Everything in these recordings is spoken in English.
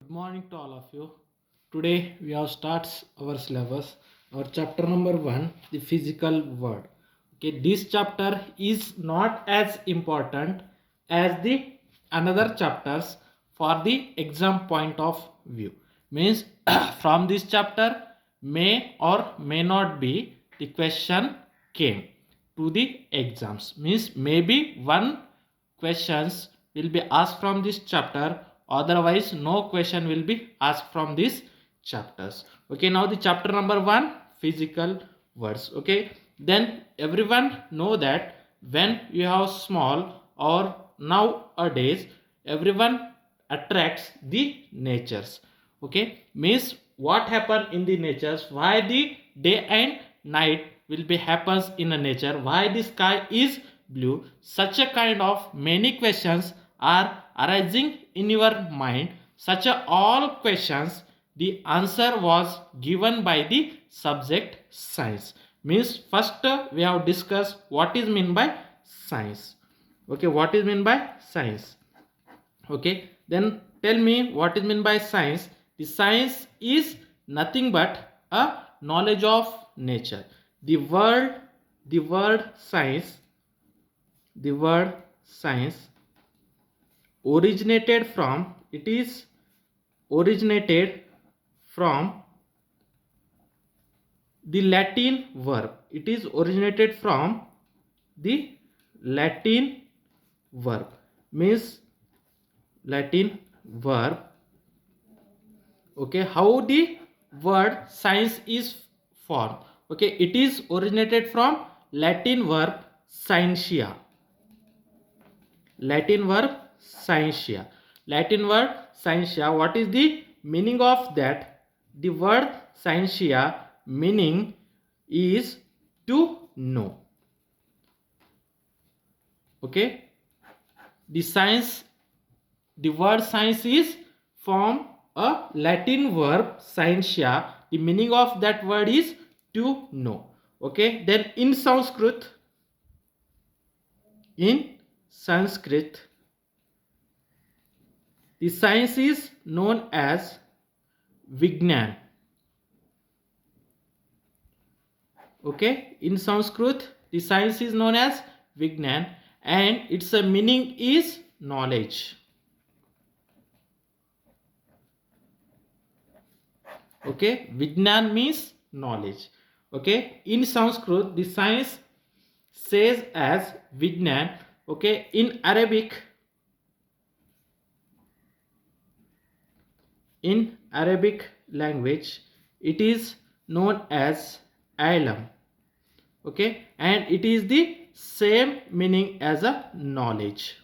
Good morning to all of you. Today we have starts our syllabus, our chapter number 1, the physical world. Okay, this chapter is not as important as the another chapters for the exam point of view. Means from this chapter may or may not be the question came to the exams. Means maybe one questions will be asked from this chapter, otherwise no question will be asked from these chapters. Okay, now the chapter number 1, physical words. Okay, then everyone know that when you have small or nowadays everyone attracts the natures. Okay, means what happen in the natures, why the day and night will be happens in a nature, why the sky is blue, such a kind of many questions are arising in your mind. Such a all questions the answer was given by the subject science. Means first we have discussed what is mean by science. Okay, what is mean by science. Okay, then tell me what is meant by science. The science is nothing but a knowledge of nature. The word the word science the word science originated from, it is originated from the Latin verb. It is originated from the Latin verb. Means Latin verb. Okay, how the word science is formed. Okay, it is originated from Latin verb scientia. Latin verb scientia. Latin word scientia. What is the meaning of that? The word scientia meaning is to know. Okay, the science, the word science is from a Latin verb scientia. The meaning of that word is to know. Okay, then in Sanskrit, the science is known as Vignan. Okay, in Sanskrit, the science is known as Vignan, and its meaning is knowledge. Okay, Vignan means knowledge. Okay, in Sanskrit, the science says as Vignan. Okay, in Arabic language, it is known as ilm. Okay, and it is the same meaning as a knowledge.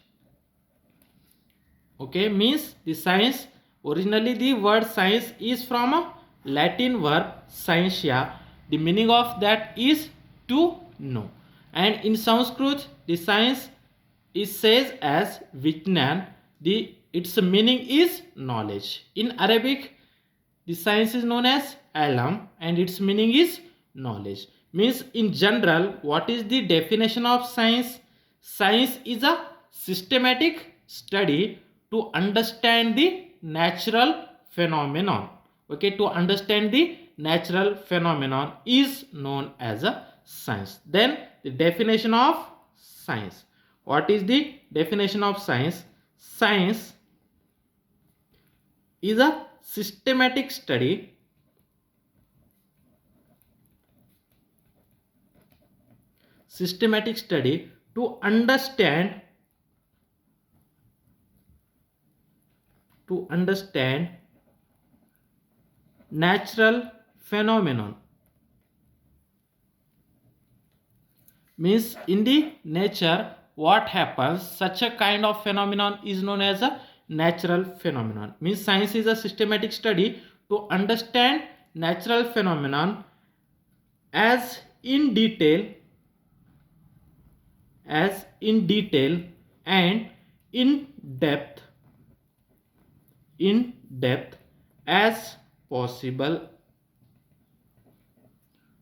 Okay, means the science, originally the word science is from a Latin verb scientia. The meaning of that is to know, and in Sanskrit the science is says as Vijnan. The its meaning is knowledge. In Arabic the science is known as ilm and its meaning is knowledge. Means in general, what is the definition of science? Science is a systematic study to understand the natural phenomenon. Okay, to understand the natural phenomenon is known as a science. Then the definition of science. What is the definition of science? Science is a systematic study to understand natural phenomenon. Means in the nature what happens, such a kind of phenomenon is known as a natural phenomenon. Means science is a systematic study to understand natural phenomenon as in detail and in depth as possible.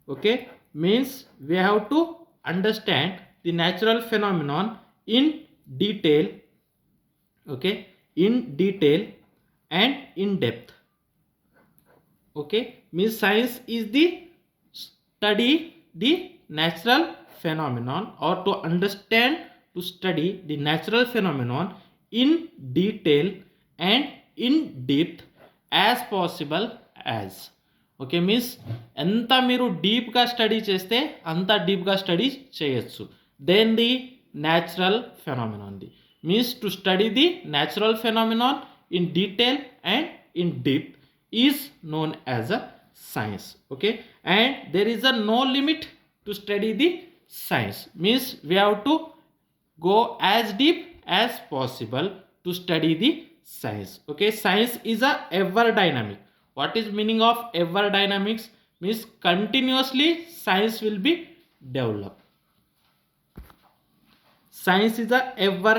Okay, means we have to understand the natural phenomenon in detail. Okay, in detail and in depth. Okay, means science is the study the natural phenomenon, or to understand, to study the natural phenomenon in detail and in depth as possible as. Okay means ఎంత మీరు డీప్గా study చేస్తే అంత డీప్గా study చేయొచ్చు. Then the natural phenomenon the means to study the natural phenomenon in detail and in depth is known as a science. Okay, and there is a no limit to study the science, means we have to go as deep as possible to study the science. Okay, science is a ever dynamic. What is meaning of ever dynamics? Means continuously science will be developed. Science is a ever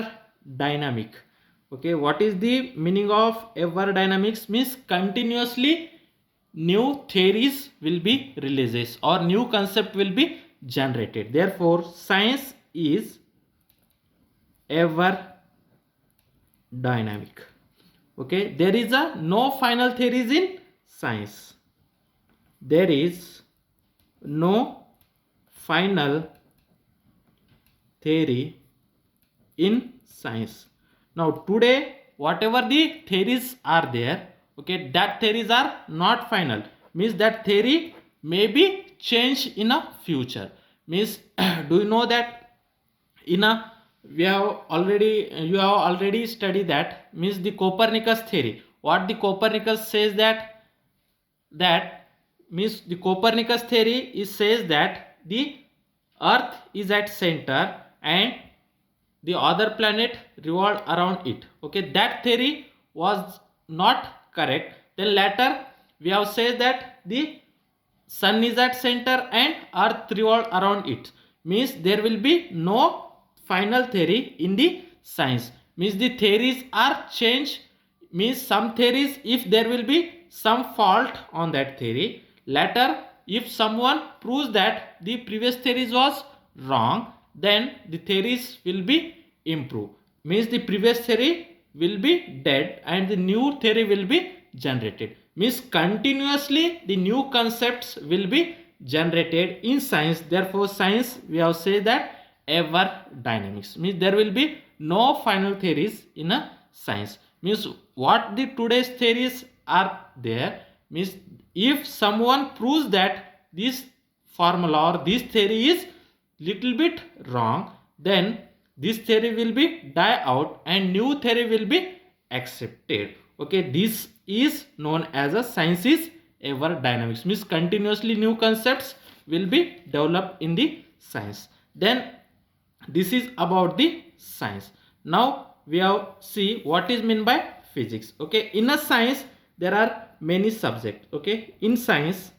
dynamic. Okay, what is the meaning of ever dynamics? Means continuously new theories will be released or new concept will be generated. Therefore science is ever dynamic. Okay, there is a no final theories in science. There is no final theory in science. Now today whatever the theories are there, okay, that theories are not final, means that theory may be changed in a future. Means do you know that in a we have already you have already studied that, means the Copernicus theory. What the Copernicus says that means the Copernicus theory is says that the earth is at center and the other planet revolve around it. Okay, that theory was not correct. Then later we have said that the sun is at center and earth revolve around it, means there will be no final theory in the science. Means the theories are changed, means some theories, if there will be some fault on that theory, later if someone proves that the previous theories was wrong, then the theories will be improved. Means the previous theory will be dead and the new theory will be generated. Means continuously the new concepts will be generated in science. Therefore science, we have said that ever dynamics, means there will be no final theories in a science. Means what the today's theories are there, means if someone proves that this formula or this theory is little bit wrong, then this theory will be die out and new theory will be accepted. Okay, this is known as a science is ever dynamics, means continuously new concepts will be developed in the science. Then this is about the science. Now we have see what is meant by physics. Okay, in a science there are many subjects. Okay, in science,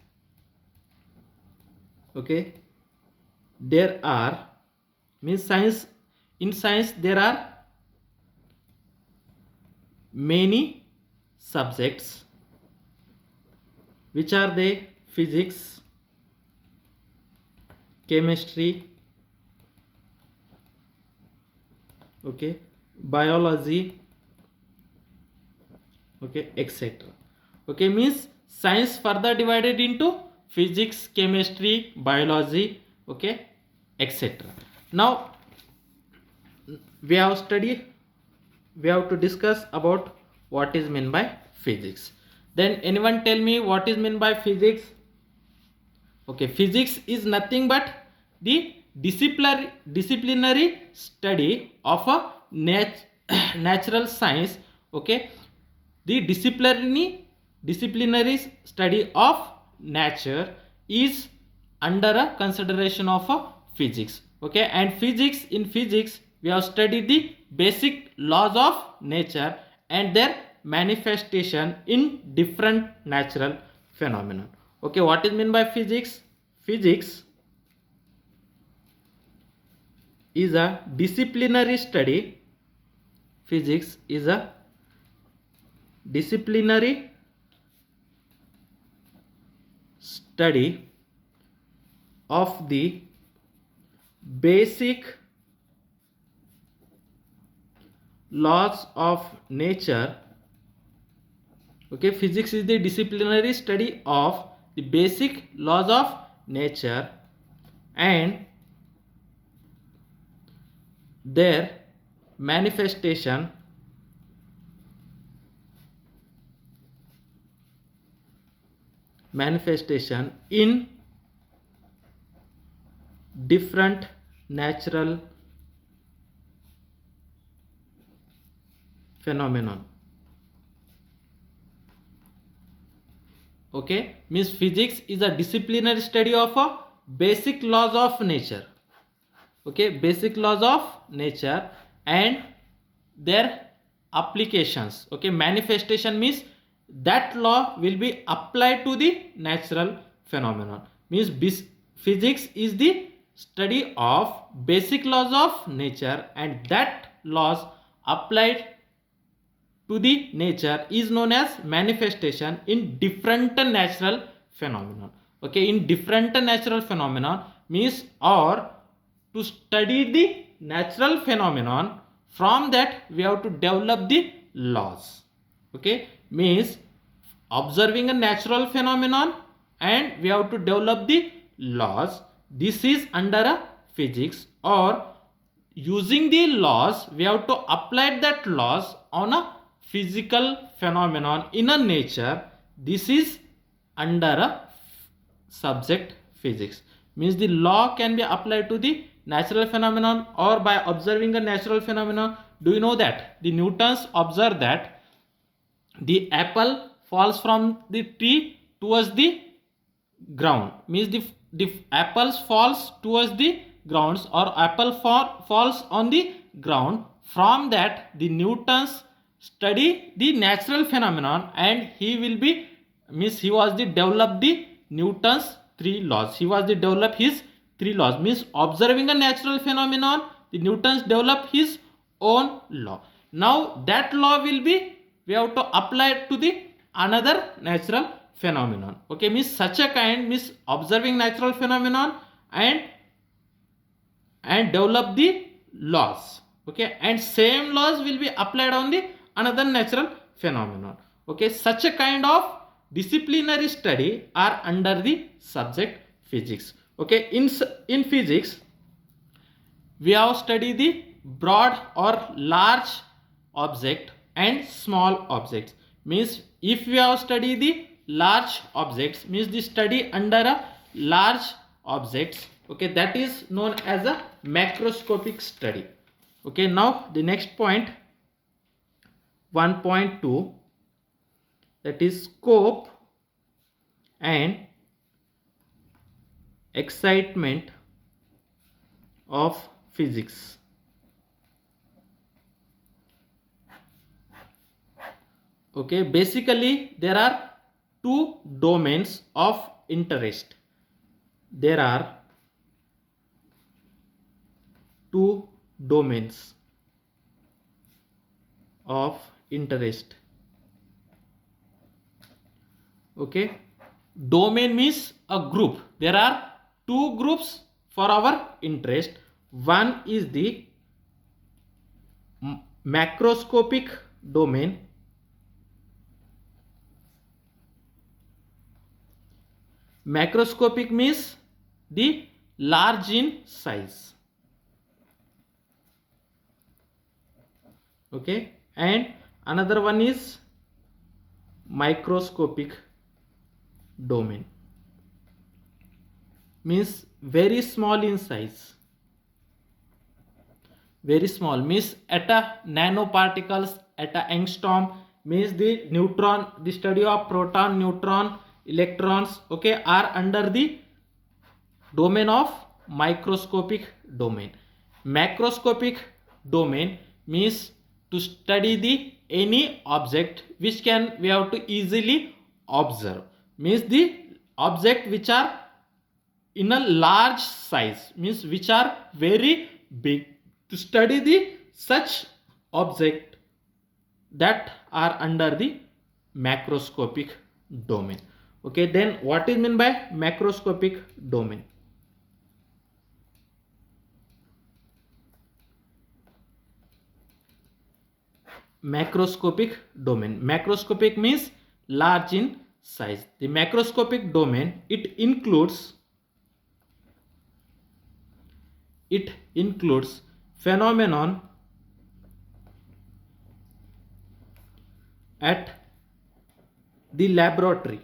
okay, there are, means science, in science there are many subjects. Which are they? Physics, chemistry, okay, biology, okay, etc. Okay, means science further divided into physics, chemistry, biology, okay, etc. Now we have to discuss about what is meant by physics. Then anyone tell me what is meant by physics? Okay, physics is nothing but the disciplinary study of a natural science. Okay, the disciplinary study of nature is under a consideration of a physics. Okay, and physics, in physics we have studied the basic laws of nature and their manifestation in different natural phenomena. Okay, what is meant by physics? Physics is a disciplinary study. Physics is a disciplinary study of the basic laws of nature Okay, physics is the disciplinary study of the basic laws of nature and their manifestation in different natural phenomenon. Okay, means physics is a disciplinary study of a basic laws of nature. Okay, basic laws of nature and their applications. Okay, manifestation means that law will be applied to the natural phenomenon. Means physics is the study of basic laws of nature and that laws applied to the nature is known as manifestation in different natural phenomenon. Okay, in different natural phenomenon means, or to study the natural phenomenon, from that we have to develop the laws. Okay, means observing a natural phenomenon and we have to develop the laws. This is under a physics, or using the laws we have to apply that laws on a physical phenomenon in a nature. This is under a subject physics. Means the law can be applied to the natural phenomenon or by observing a natural phenomenon. Do you know that the Newtons observed that the apple falls from the tree towards the ground? Means the apples falls towards the grounds, or apple falls on the ground. From that the Newtons study the natural phenomenon and he will be, means he was the develop the Newton's three laws. He was the develop his three laws. Means observing a natural phenomenon, the Newtons develop his own law. Now that law will be, we have to apply it to the another natural phenomenon. Okay, means such a kind, means observing natural phenomenon and develop the laws. Okay, and same laws will be applied on the another natural phenomenon. Okay, such a kind of disciplinary study are under the subject physics. Okay, in physics we have studied the broad or large object and small objects. Means if we have studied the large objects, means the study under a large objects, okay, that is known as a macroscopic study. Okay, now the next point 1.2, that is scope and excitement of physics. Okay, basically there are two domains of interest. There are two domains of interest. Okay, domain means a group. There are two groups for our interest. One is the macroscopic domain. Macroscopic means the large in size. Okay, and another one is microscopic domain, means very small in size. Very small means at a nanoparticles, at a angstrom, means the neutron, the study of proton, neutron, electrons, okay, are under the domain of microscopic domain. Macroscopic domain means to study the any object which can we have to easily observe. Means the object which are in a large size, means which are very big. To study the such object that are under the macroscopic domain. Okay, then what is meant by macroscopic domain? Macroscopic domain. Macroscopic means large in size. The macroscopic domain, it includes phenomenon at the laboratory,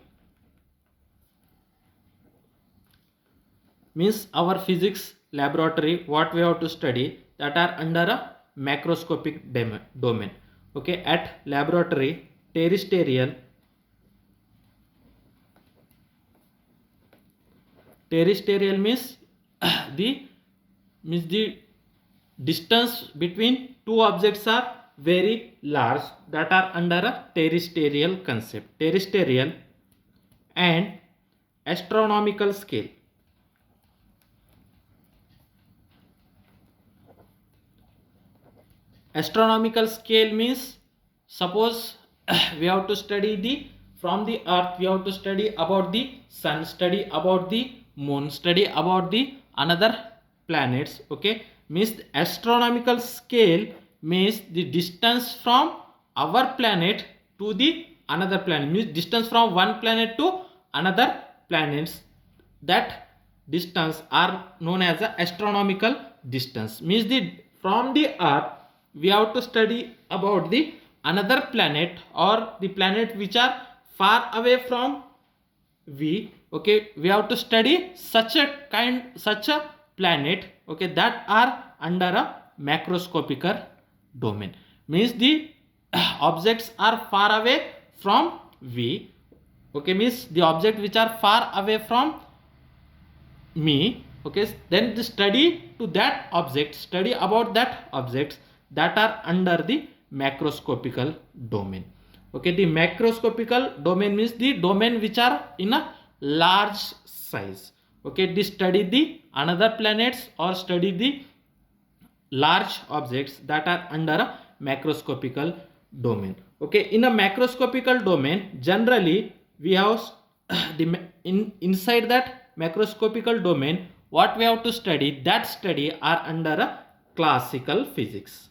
means our physics laboratory what we have to study that are under a macroscopic domain. Okay, at laboratory terrestrial means the distance between two objects are very large, that are under a terrestrial concept. Terrestrial and astronomical scale. Astronomical scale means, suppose we have to study from the earth, we have to study about the sun, study about the moon, study about the another planets. Okay, means the astronomical scale means the distance from our planet to the another planet, means distance from one planet to another planets. That distance are known as the astronomical distance. Means the from the earth we have to study about the another planet or the planet which are far away from we. Okay, we have to study such a planet. Okay, that are under a macroscopic domain. Means the objects are far away from we. Okay, means the object which are far away from me. Okay, then the study to that object, study about that objects that are under the macroscopical domain. Okay, the macroscopical domain means the domain which are in a large size. Okay, they study the another planets or study the large objects that are under a macroscopical domain. Okay, in a macroscopical domain generally we have inside that macroscopical domain what we have to study, that study are under a classical physics.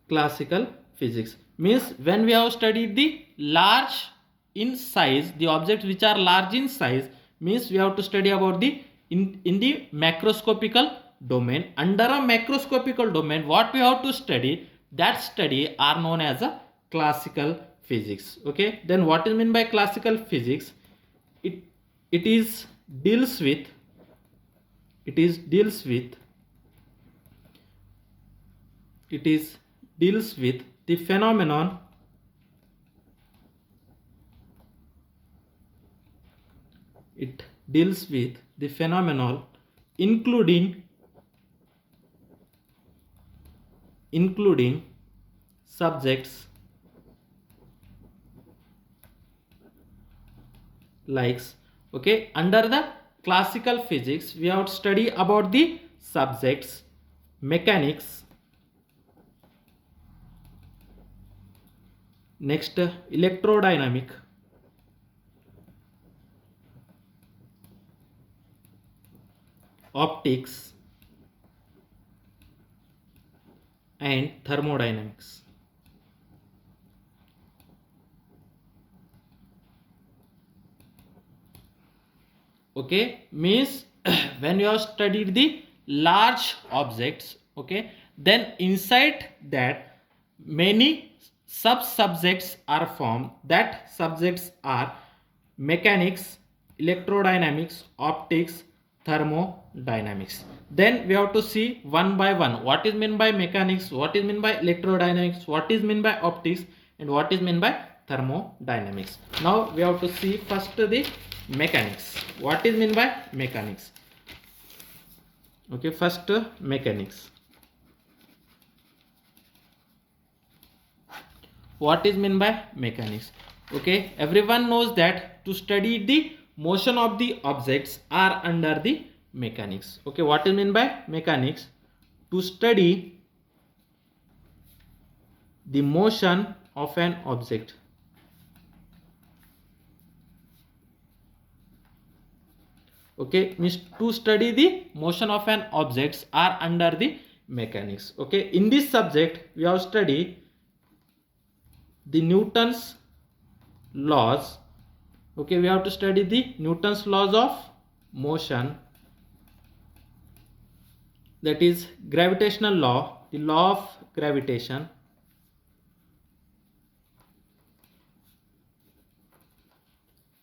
Classical physics means when we have studied the large in size, the objects which are large in size, means we have to study about the in the macroscopical domain. Under a macroscopical domain what we have to study, that study are known as a classical physics. Okay, then what is meant by classical physics? It deals with the phenomenon including subjects likes. Okay, under the classical physics we have to study about the subjects mechanics, next electrodynamic, optics and thermodynamics. Okay, means when you have studied the large objects, okay, then inside that many sub-subjects are formed. That subjects are mechanics, electrodynamics, optics, thermodynamics. Then we have to see one by one what is meant by mechanics, what is meant by electrodynamics, what is meant by optics, and what is meant by thermodynamics. Now we have to see first the mechanics. What is meant by mechanics? Okay, first mechanics. What is meant by mechanics? Okay, everyone knows that to study the motion of the objects are under the mechanics. Okay, what is meant by mechanics? To study the motion of an object. Okay, means to study the motion of an objects are under the mechanics. Okay, in this subject we have studied the Newton's laws. Okay, we have to study the Newton's laws of motion, that is gravitational law, the law of gravitation.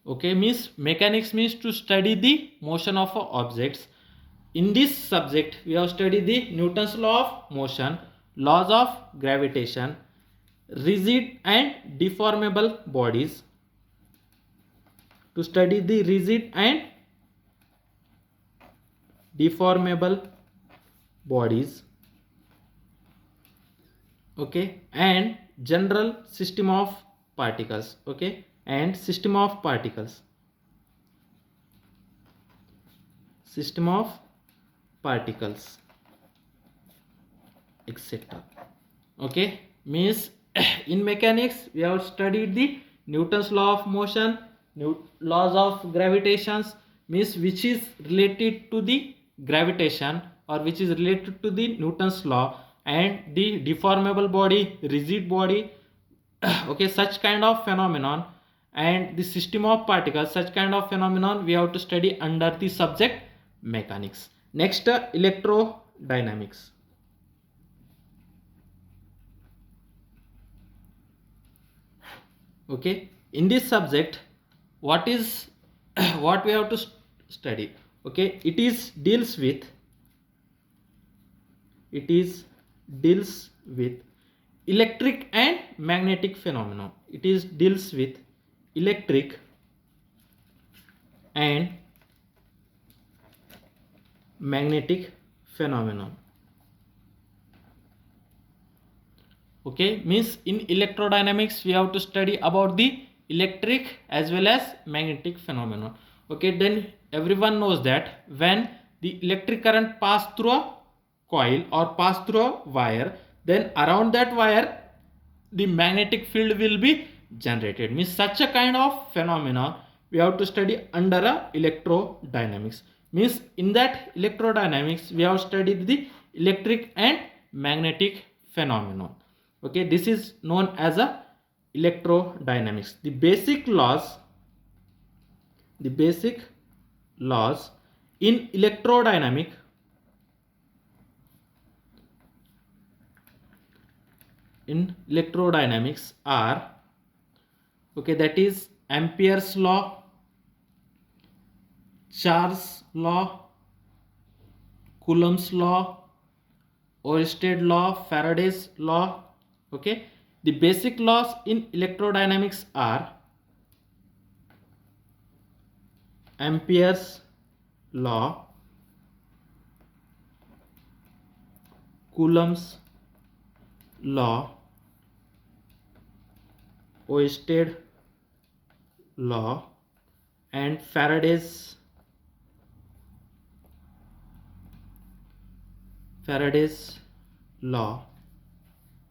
Okay, means mechanics means to study the motion of objects. In this subject we have studied the Newton's law of motion, laws of gravitation, rigid and deformable bodies. To study the rigid and deformable bodies, okay, and general system of particles, okay, and system of particles, system of particles, etc. Okay, means in mechanics we have studied the Newton's law of motion, laws of gravitations, means which is related to the gravitation or which is related to the Newton's law, and the deformable body, rigid body, okay, such kind of phenomenon, and the system of particles, such kind of phenomenon we have to study under the subject mechanics. Next, electrodynamics. Okay, in this subject what is what we have to study? Okay, it is deals with electric and magnetic phenomenon. It is deals with electric and magnetic phenomenon. Okay, means in electrodynamics we have to study about the electric as well as magnetic phenomenon. Okay, then everyone knows that when the electric current pass through a coil or pass through a wire, then around that wire the magnetic field will be generated. Means such a kind of phenomenon we have to study under a electrodynamics. Means in that electrodynamics we have studied the electric and magnetic phenomenon. Okay, this is known as a electrodynamics. The basic laws in electrodynamics are, okay, that is Ampere's law, Charles law, Coulomb's law, Oersted law, Faraday's law. Okay, the basic laws in electrodynamics are Ampere's law, Coulomb's law, Oersted law, and Faraday's law,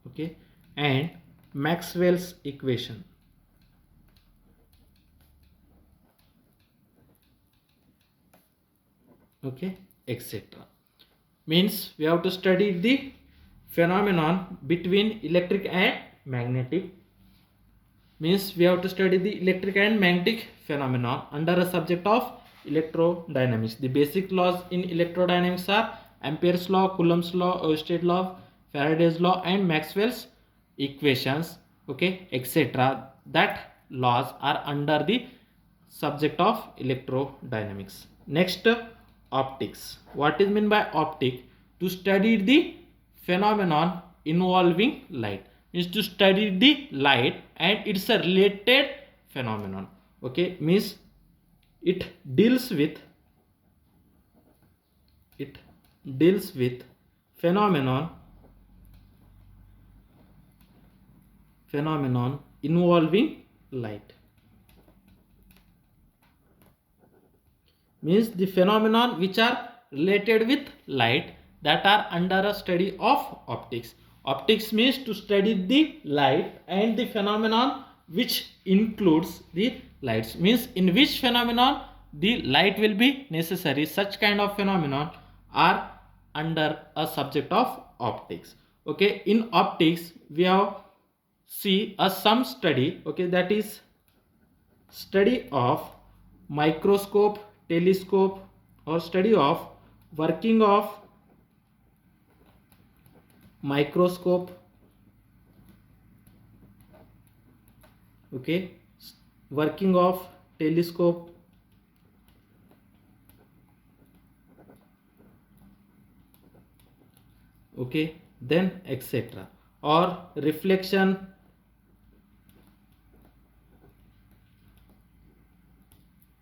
okay, and Maxwell's equation. Okay, etc. Means we have to study the phenomenon between electric and magnetic. Means we have to study the electric and magnetic phenomenon under a subject of electrodynamics. The basic laws in electrodynamics are Ampere's law, Coulomb's law, Oersted law, Faraday's law, and Maxwell's equations, okay, etc. That laws are under the subject of electrodynamics. Next, optics. What is meant by optic? To study the phenomenon involving light. Means to study the light and it's a related phenomenon. Okay, means it deals with phenomenon involving light. Means the phenomenon which are related with light, that are under a study of optics. Optics means to study the light and the phenomenon which includes the lights. Means in which phenomenon the light will be necessary. Such kind of phenomenon are under a subject of optics. Okay, in optics we have see a some study, okay, that is study of microscope, telescope, or study of working of microscope, okay, working of telescope, okay, then etc. or reflection,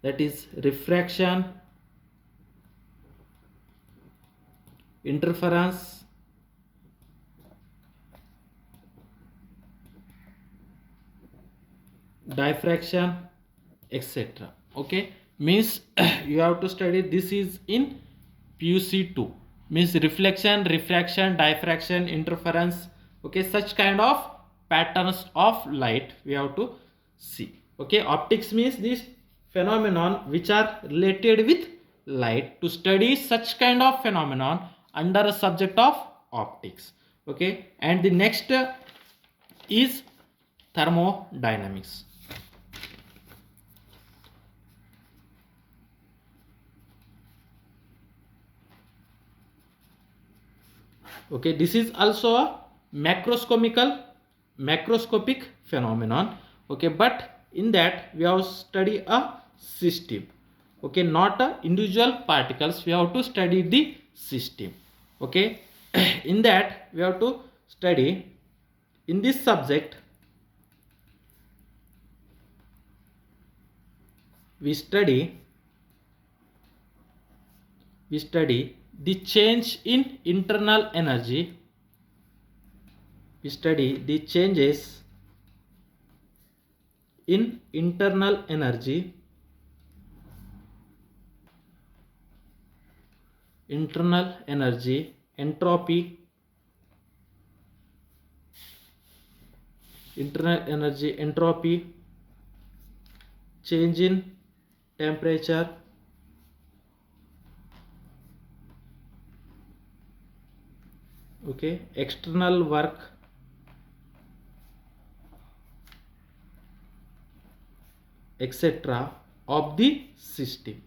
that is refraction, interference, diffraction, etc. okay, means you have to study this is in PUC2, means reflection, refraction, diffraction, interference, okay, such kind of patterns of light we have to see. Okay, optics means this phenomenon which are related with light. To study such kind of phenomenon under a subject of optics. Okay, and the next is thermodynamics. Okay, this is also a macroscopic phenomenon. Okay, but in that we have study a system. Okay, not a individual particles, we have to study the system. Okay, in that we have to study in this subject, we study the change in internal energy, we study the changes in internal energy, entropy, change in temperature, okay, external work, etc. of the system.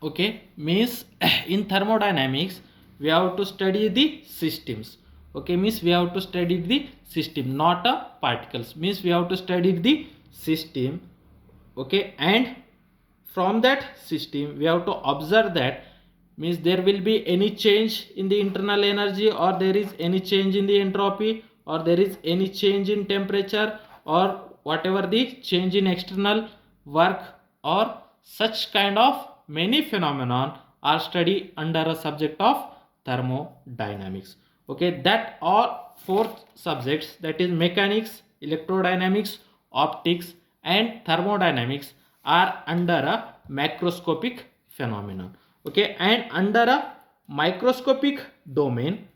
Okay, means in thermodynamics we have to study the systems. Okay, means we have to study the system, not a particles, means we have to study the system. Okay, and from that system we have to observe that, means there will be any change in the internal energy, or there is any change in the entropy, or there is any change in temperature, or whatever the change in external work, or such kind of many phenomenon are studied under a subject of thermodynamics. Okay, that all four subjects, that is mechanics, electrodynamics, optics, and thermodynamics, are under a macroscopic phenomenon. Okay, and under a microscopic domain,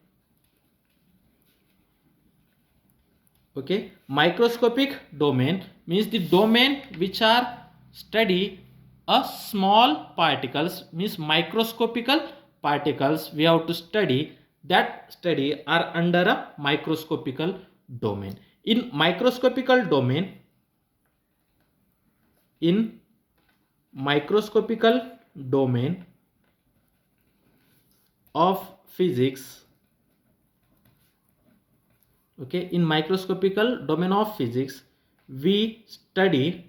okay, microscopic domain means the domain which are study a small particles, means microscopical particles we have to study, that study are under a microscopical domain. In microscopical domain, in microscopical domain of physics, okay, in microscopical domain of physics we study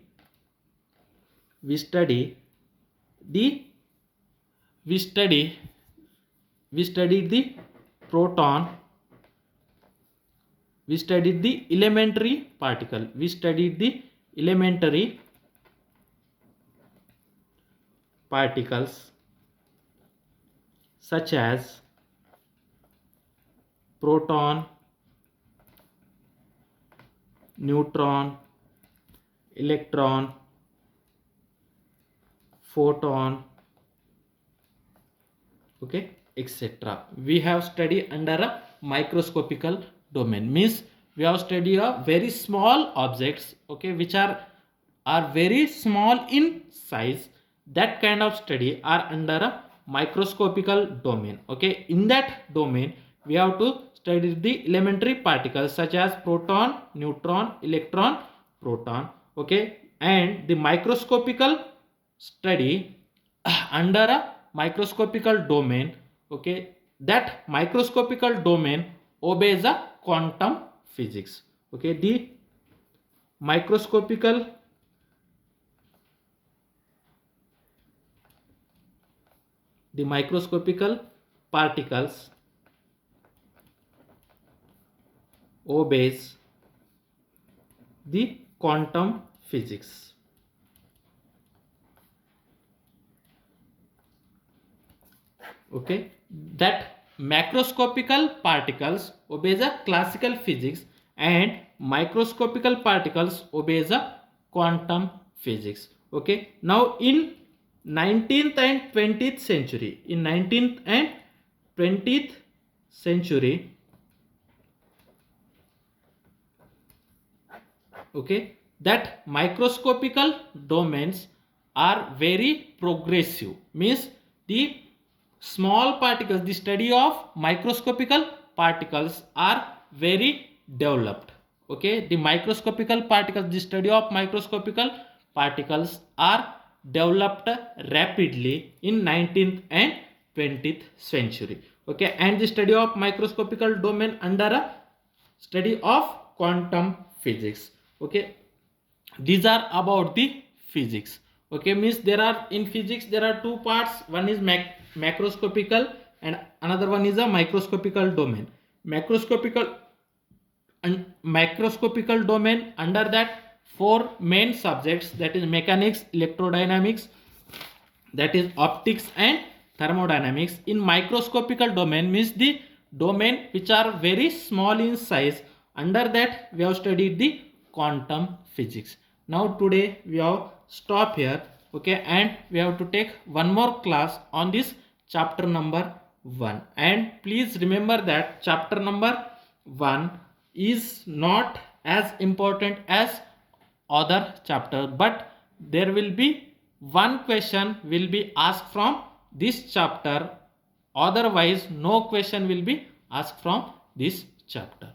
the proton, we studied the elementary particle, we studied the elementary particles such as proton, neutron, electron, photon, okay, etc. We have studied under a microscopical domain, means we have studied a very small objects, okay, which are very small in size. That kind of study are under a microscopical domain. Okay, in that domain we have to studied the elementary particles such as proton, neutron, electron, proton. Okay, and the microscopical study under a microscopical domain. Okay, that microscopical domain obeys a quantum physics. Okay, microscopical the microscopical particles obeys the quantum physics. Okay, that macroscopical particles obeys a classical physics and microscopical particles obeys a quantum physics. Okay, now in 19th and 20th century, in 19th and 20th century, okay, that microscopical domains are very progressive, means the small particles, the study of microscopical particles are very developed. Okay, the microscopical particles, the study of microscopical particles are developed rapidly in 19th and 20th century. Okay, and the study of microscopical domain under a study of quantum physics. Okay, these are about the physics. Okay, means there are in physics there are two parts. One is macroscopical and another one is a microscopical domain. Macroscopical and microscopical domain, under that four main subjects, that is mechanics, electrodynamics, that is optics and thermodynamics. In microscopical domain means the domain which are very small in size, under that we have studied the quantum physics. Now today we have stop here. Okay, and we have to take one more class on this chapter number 1, and please remember that chapter number 1 is not as important as other chapter, but there will be one question will be asked from this chapter, otherwise no question will be asked from this chapter.